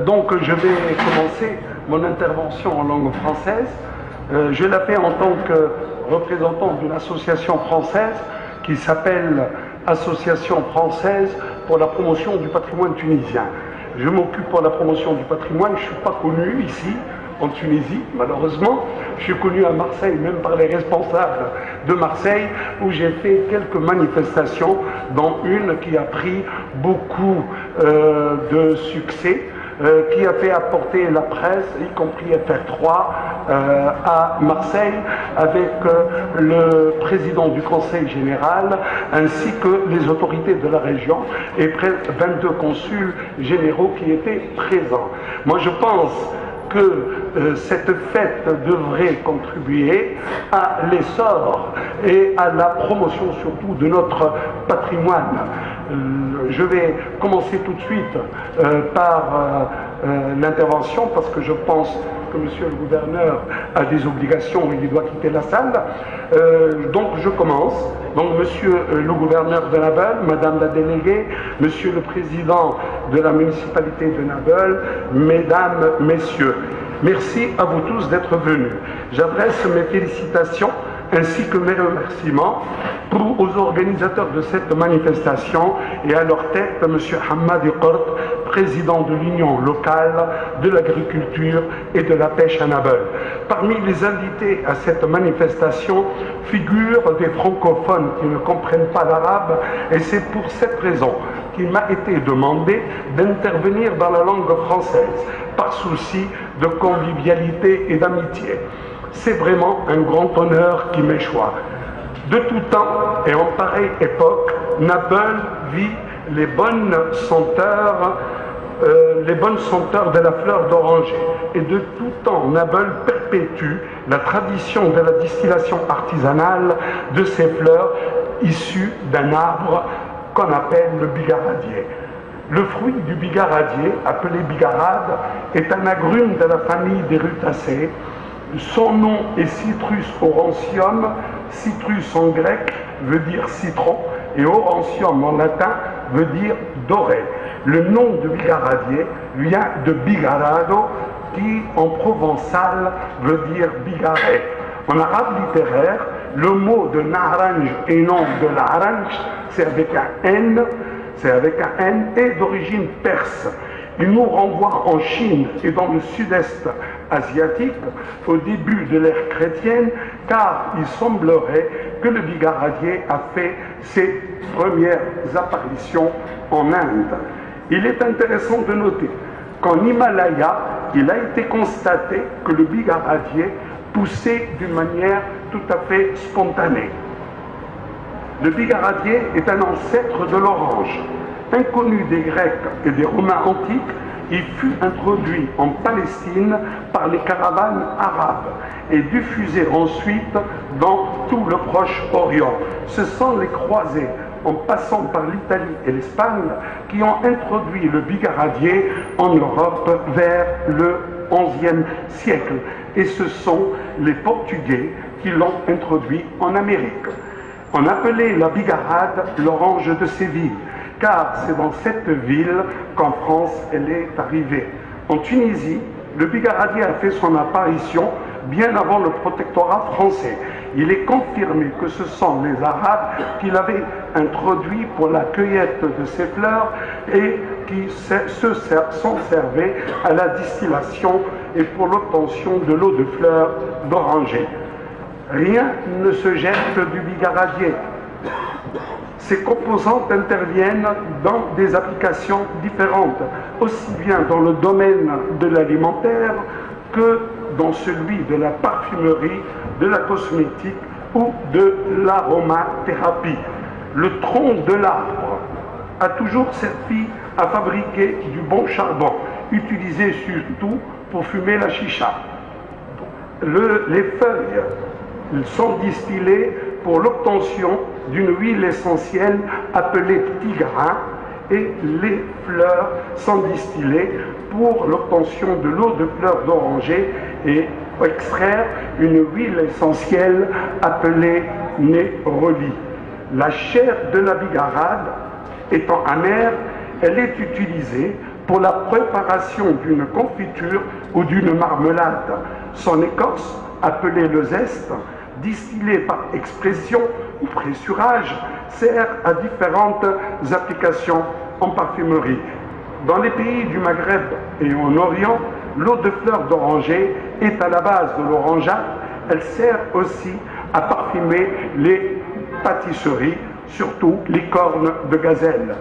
Donc je vais commencer mon intervention en langue française. Je la fais en tant que représentant d'une association française qui s'appelle Association française pour la promotion du patrimoine tunisien. Je m'occupe pour la promotion du patrimoine, je ne suis pas connu ici en Tunisie, malheureusement. Je suis connu à Marseille, même par les responsables de Marseille, où j'ai fait quelques manifestations, dont une qui a pris beaucoup de succès, qui a fait apporter la presse, y compris FR3, à Marseille, avec le président du Conseil général, ainsi que les autorités de la région, et près de 22 consuls généraux qui étaient présents. Moi, je pense que cette fête devrait contribuer à l'essor et à la promotion surtout de notre patrimoine. Je vais commencer tout de suite par l'intervention parce que je pense que monsieur le gouverneur a des obligations et il doit quitter la salle. Donc je commence. Donc monsieur le gouverneur de Nabeul, madame la déléguée, monsieur le président de la municipalité de Nabeul, mesdames, messieurs, merci à vous tous d'être venus. J'adresse mes félicitations ainsi que mes remerciements aux organisateurs de cette manifestation et à leur tête M. Hamad Iqort, président de l'Union locale de l'agriculture et de la pêche à Nabeul. Parmi les invités à cette manifestation figurent des francophones qui ne comprennent pas l'arabe et c'est pour cette raison qu'il m'a été demandé d'intervenir dans la langue française par souci de convivialité et d'amitié. C'est vraiment un grand honneur qui m'échoit. De tout temps et en pareille époque, Nabeul vit les bonnes senteurs de la fleur d'oranger. Et de tout temps, Nabeul perpétue la tradition de la distillation artisanale de ces fleurs issues d'un arbre qu'on appelle le bigaradier. Le fruit du bigaradier, appelé bigarade, est un agrume de la famille des rutacées. Son nom est Citrus aurantium. Citrus en grec veut dire citron et aurantium en latin veut dire doré. Le nom de bigaradier vient de bigarado qui en provençal veut dire bigarré. En arabe littéraire, le mot de naranj et non de l'aranj, c'est avec un N, est d'origine perse. Il nous renvoie en Chine et dans le sud-est asiatique au début de l'ère chrétienne, car il semblerait que le bigaradier a fait ses premières apparitions en Inde. Il est intéressant de noter qu'en Himalaya, il a été constaté que le bigaradier poussait d'une manière tout à fait spontanée. Le bigaradier est un ancêtre de l'orange. Inconnu des Grecs et des Romains antiques, il fut introduit en Palestine par les caravanes arabes et diffusé ensuite dans tout le Proche-Orient. Ce sont les croisés, en passant par l'Italie et l'Espagne, qui ont introduit le bigaradier en Europe vers le XIe siècle. Et ce sont les Portugais qui l'ont introduit en Amérique. On appelait la bigarade l'orange de Séville, car c'est dans cette ville qu'en France elle est arrivée. En Tunisie, le bigaradier a fait son apparition bien avant le protectorat français. Il est confirmé que ce sont les Arabes qui l'avaient introduit pour la cueillette de ces fleurs et qui s'en servaient à la distillation et pour l'obtention de l'eau de fleurs d'oranger. Rien ne se jette du bigaradier. Ces composantes interviennent dans des applications différentes, aussi bien dans le domaine de l'alimentaire que dans celui de la parfumerie, de la cosmétique ou de l'aromathérapie. Le tronc de l'arbre a toujours servi à fabriquer du bon charbon, utilisé surtout pour fumer la chicha. Les feuilles sont distillées pour l'obtention d'une huile essentielle appelée petit grain et les fleurs sont distillées pour l'obtention de l'eau de fleurs d'oranger et extraire une huile essentielle appelée néroli. La chair de la bigarade étant amère, elle est utilisée pour la préparation d'une confiture ou d'une marmelade. Son écorce, appelée le zeste, distillée par expression ou pressurage, sert à différentes applications en parfumerie. Dans les pays du Maghreb et en Orient, l'eau de fleurs d'oranger est à la base de l'orangeade. Elle sert aussi à parfumer les pâtisseries, surtout les cornes de gazelle.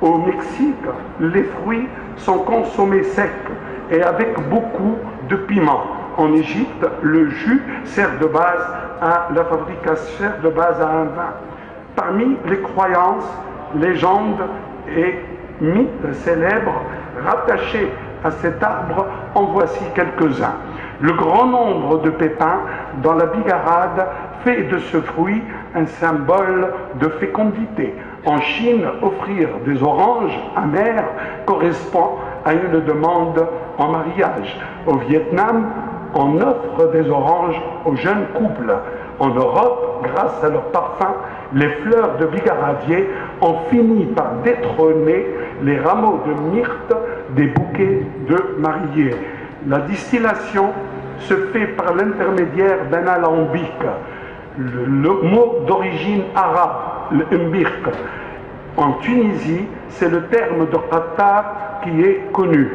Au Mexique, les fruits sont consommés secs et avec beaucoup de piment. En Égypte, le jus sert de base à la fabrication de base à un vin. Parmi les croyances, légendes et mythes célèbres rattachés à cet arbre, en voici quelques-uns. Le grand nombre de pépins dans la bigarade fait de ce fruit un symbole de fécondité. En Chine, offrir des oranges amères correspond à une demande en mariage. Au Vietnam, on offre des oranges aux jeunes couples. En Europe, grâce à leur parfum, les fleurs de bigaradier ont fini par détrôner les rameaux de myrte des bouquets de mariés. La distillation se fait par l'intermédiaire d'un alambic. Le mot d'origine arabe, le mbirk. En Tunisie, c'est le terme de qatar qui est connu.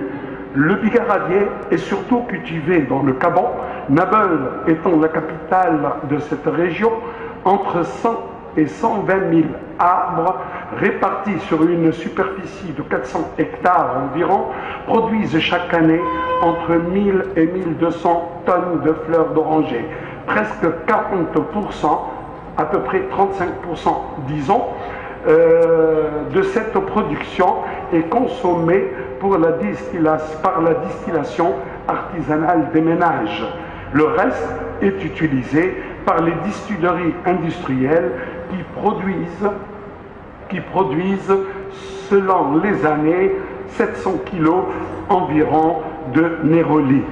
Le bigaradier est surtout cultivé dans le Gabon, Nabeul étant la capitale de cette région, entre 100 et 120 000 arbres répartis sur une superficie de 400 hectares environ produisent chaque année entre 1000 et 1200 tonnes de fleurs d'oranger. Presque 40%, à peu près 35%, disons, de cette production est consommée par la distillation artisanale des ménages. Le reste est utilisé par les distilleries industrielles qui produisent selon les années 700 kg environ de néroli.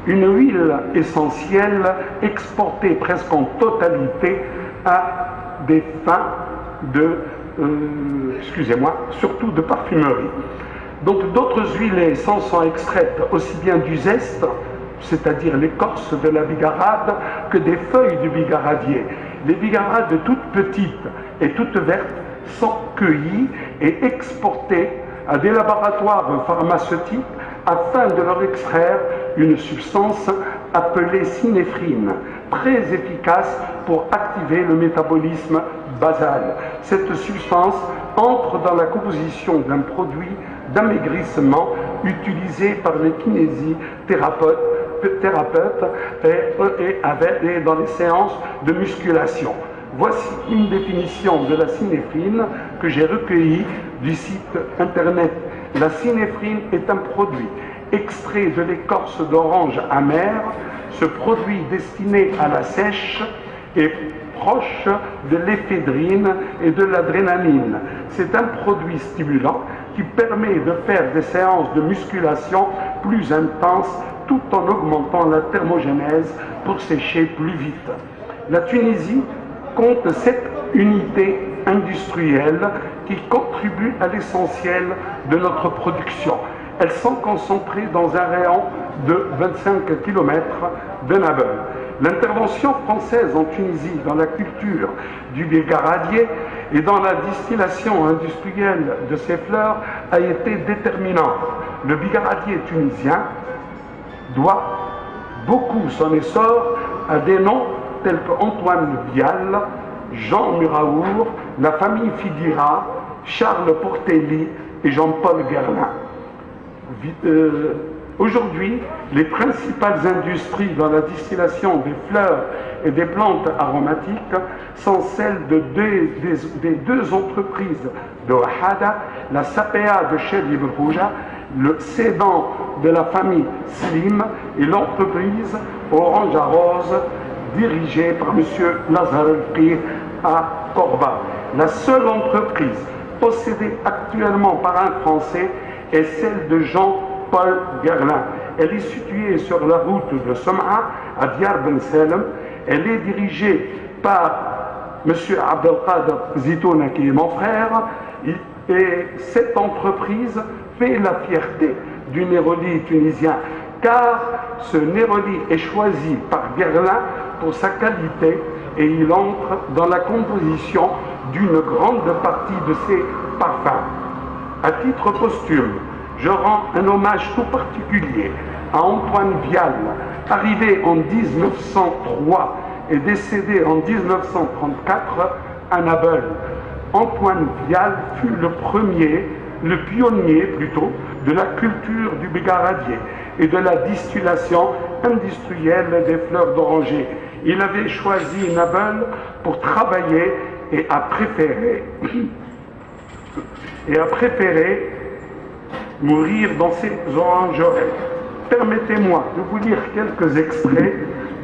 Une huile essentielle exportée presque en totalité à des fins de surtout de parfumerie. Donc d'autres huiles et essences sont extraites aussi bien du zeste, c'est-à-dire l'écorce de la bigarade, que des feuilles du bigaradier. Les bigarades toutes petites et toutes vertes sont cueillies et exportées à des laboratoires pharmaceutiques afin de leur extraire une substance appelée synéphrine, très efficace pour activer le métabolisme basal. Cette substance entre dans la composition d'un produit d'amaigrissement utilisé par les kinésithérapeutes et dans les séances de musculation. Voici une définition de la synéphrine que j'ai recueillie du site internet. La synéphrine est un produit extrait de l'écorce d'orange amère. Ce produit destiné à la sèche est proche de l'éphédrine et de l'adrénaline. C'est un produit stimulant qui permet de faire des séances de musculation plus intenses tout en augmentant la thermogénèse pour sécher plus vite. La Tunisie compte 7 unités industrielles qui contribuent à l'essentiel de notre production. Elles sont concentrées dans un rayon de 25 km de Nabeul. L'intervention française en Tunisie dans la culture du bigaradier et dans la distillation industrielle de ces fleurs a été déterminante. Le bigaradier tunisien doit beaucoup son essor à des noms tels qu'Antoine Vial, Jean Muraour, la famille Figuira, Charles Portelli et Jean-Paul Guerlain. Aujourd'hui, les principales industries dans la distillation des fleurs et des plantes aromatiques sont celles des deux entreprises de Wahada, la Sapea de Chedi Brouja, le Cédan de la famille Slim et l'entreprise Orange à Rose, dirigée par M. Lazar El-Pir à Corba. La seule entreprise possédée actuellement par un Français est celle de Jean-Paul Guerlain. Elle est située sur la route de Som'a à Diyar Ben Salem. Elle est dirigée par M. Abdelkader Zitouna, qui est mon frère, et cette entreprise fait la fierté du Néroli tunisien, car ce Néroli est choisi par Guerlain pour sa qualité et il entre dans la composition d'une grande partie de ses parfums. À titre posthume, je rends un hommage tout particulier à Antoine Vial, arrivé en 1903 et décédé en 1934 à Nabeul. Antoine Vial fut le pionnier plutôt, de la culture du bigaradier et de la distillation industrielle des fleurs d'oranger. Il avait choisi Nabeul pour travailler et a préféré mourir dans ses orangeries. Permettez-moi de vous lire quelques extraits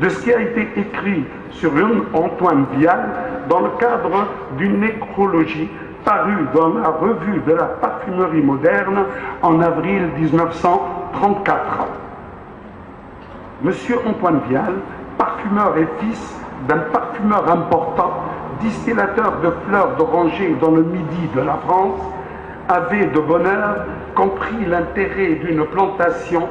de ce qui a été écrit sur Antoine Vial dans le cadre d'une nécrologie parue dans la revue de la parfumerie moderne en avril 1934. Monsieur Antoine Vial, parfumeur et fils d'un parfumeur important, distillateur de fleurs d'oranger dans le midi de la France, avait de bonne heure compris l'intérêt d'une plantation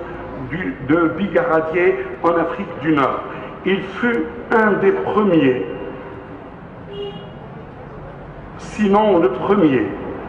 de bigaradier en Afrique du Nord. Il fut un des premiers, sinon le premier,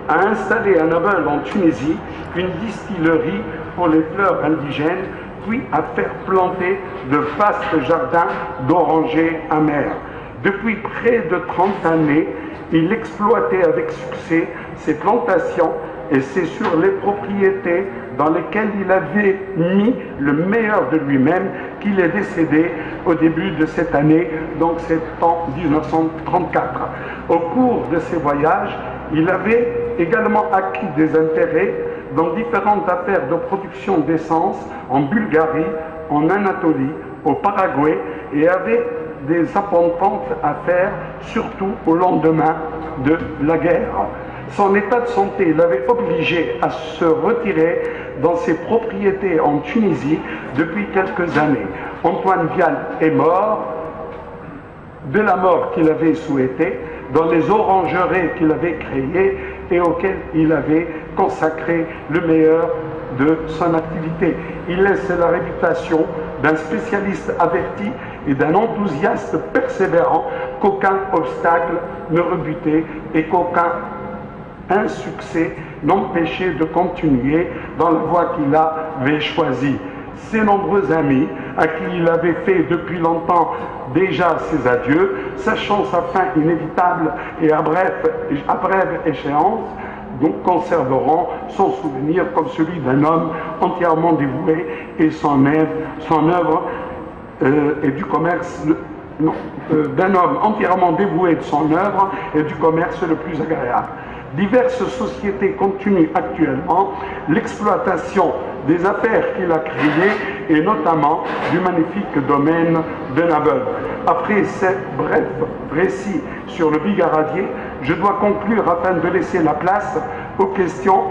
à installer à Nabeul en Tunisie une distillerie pour les fleurs indigènes, puis à faire planter de vastes jardins d'orangers amers. Depuis près de 30 années, il exploitait avec succès ces plantations et c'est sur les propriétés dans lesquelles il avait mis le meilleur de lui-même qu'il est décédé au début de cette année, donc c'est en 1934. Au cours de ses voyages, il avait également acquis des intérêts dans différentes affaires de production d'essence en Bulgarie, en Anatolie, au Paraguay et avait des appontantes à faire, surtout au lendemain de la guerre. Son état de santé l'avait obligé à se retirer dans ses propriétés en Tunisie depuis quelques années. Antoine Vial est mort de la mort qu'il avait souhaitée dans les orangeries qu'il avait créées et auxquelles il avait consacré le meilleur de son activité. Il laisse la réputation d'un spécialiste averti et d'un enthousiaste persévérant qu'aucun obstacle ne rebutait et qu'aucun insuccès n'empêchait de continuer dans la voie qu'il avait choisie. Ses nombreux amis, à qui il avait fait depuis longtemps déjà ses adieux, sachant sa fin inévitable et à brève échéance, donc conserveront son souvenir comme celui d'un homme entièrement dévoué et son œuvre et du commerce, d'un homme entièrement dévoué de son œuvre et du commerce le plus agréable. Diverses sociétés continuent actuellement l'exploitation des affaires qu'il a créées et notamment du magnifique domaine de Nabeul. Après ces brefs récits sur le bigaradier, je dois conclure afin de laisser la place aux questions,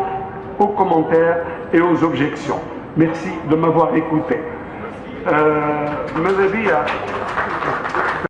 aux commentaires et aux objections. Merci de m'avoir écouté.